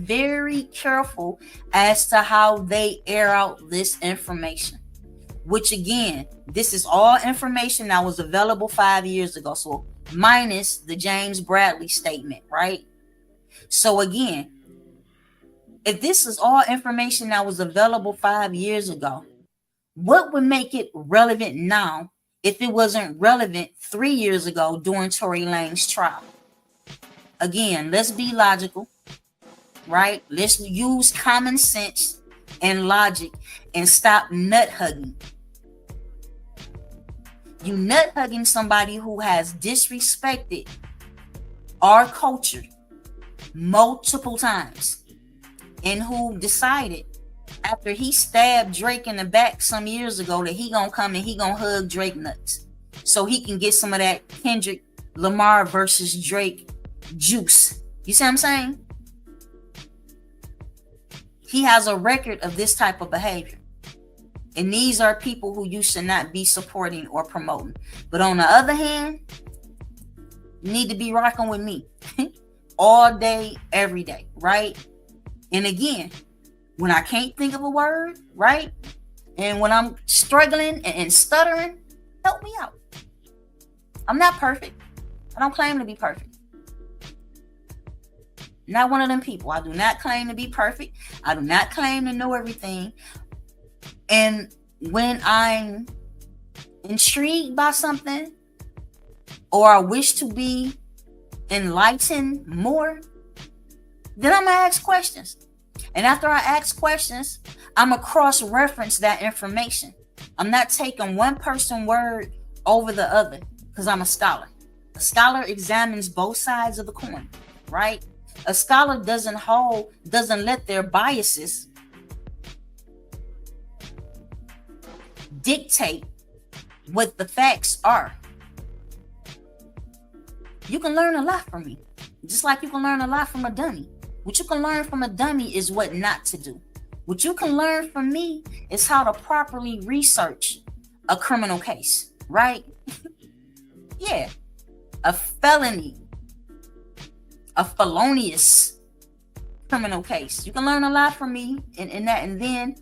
very careful as to how they air out this information. Which again, this is all information that was available 5 years ago. So minus the James Bradley statement, right? So again, if this is all information that was available 5 years ago, what would make it relevant now if it wasn't relevant 3 years ago during Tory Lanez's trial? Again, let's be logical, right? Let's use common sense and logic and stop nut hugging. You nut hugging somebody who has disrespected our culture multiple times and who decided after he stabbed Drake in the back some years ago that he gonna come and he gonna hug Drake nuts so he can get some of that Kendrick Lamar versus Drake juice. You see what I'm saying? He has a record of this type of behavior. And these are people who you should not be supporting or promoting. But on the other hand, you need to be rocking with me all day, every day, right? And again, when I can't think of a word, right? And when I'm struggling and stuttering, help me out. I'm not perfect. I don't claim to be perfect. Not one of them people. I do not claim to be perfect. I do not claim to know everything. And when I'm intrigued by something or I wish to be enlightened more, then I'm going to ask questions. And after I ask questions, I'm going to cross-reference that information. I'm not taking one person's word over the other because I'm a scholar. A scholar examines both sides of the coin, right? A scholar doesn't let their biases dictate what the facts are. You can learn a lot from me, just like you can learn a lot from a dummy. What you can learn from a dummy is what not to do. What you can learn from me is how to properly research a criminal case, right? Yeah, a felony, a felonious criminal case. You can learn a lot from me in that, and then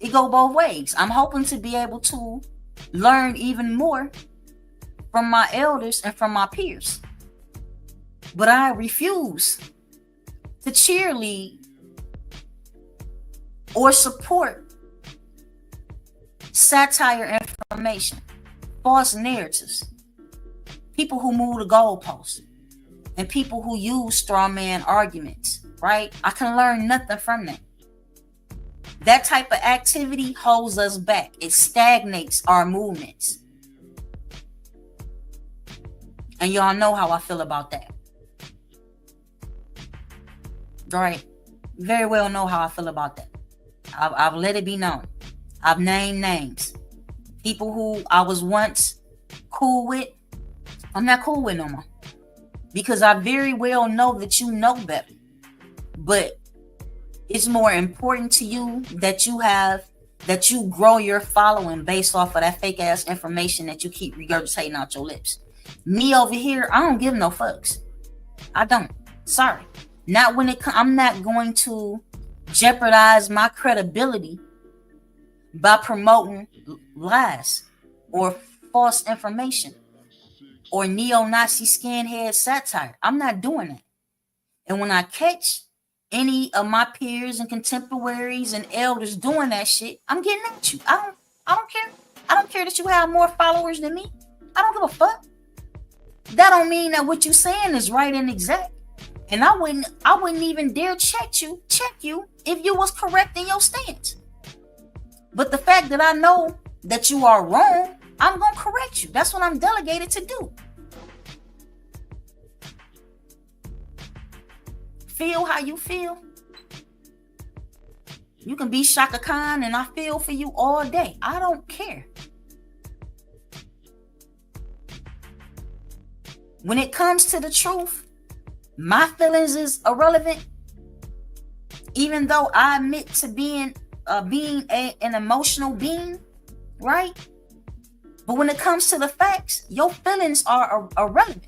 it go both ways. I'm hoping to be able to learn even more from my elders and from my peers. But I refuse to cheerlead or support satire information, false narratives, people who move the goalposts, and people who use straw man arguments, right? I can learn nothing from that. That type of activity holds us back. It stagnates our movements. And y'all know how I feel about that. Right? Very well know how I feel about that. I've let it be known. I've named names. People who I was once cool with, I'm not cool with no more. Because I very well know that you know better. But it's more important to you that you grow your following based off of that fake ass information that you keep regurgitating out your lips. Me over here, I don't give no fucks. I don't. Sorry. Not when I'm not going to jeopardize my credibility by promoting lies or false information or neo-Nazi skinhead satire. I'm not doing that. And when I catch any of my peers and contemporaries and elders doing that shit, I'm getting at you. I don't care. I don't care that you have more followers than me. I don't give a fuck. That don't mean that what you're saying is right and exact. And I wouldn't even dare check you if you was correct in your stance. But the fact that I know that you are wrong, I'm gonna correct you. That's what I'm delegated to do. Feel how you feel. You can be Shaka Khan and I feel for you all day. I don't care. When it comes to the truth, my feelings is irrelevant. Even though I admit to being an emotional being, right? But when it comes to the facts, your feelings are irrelevant.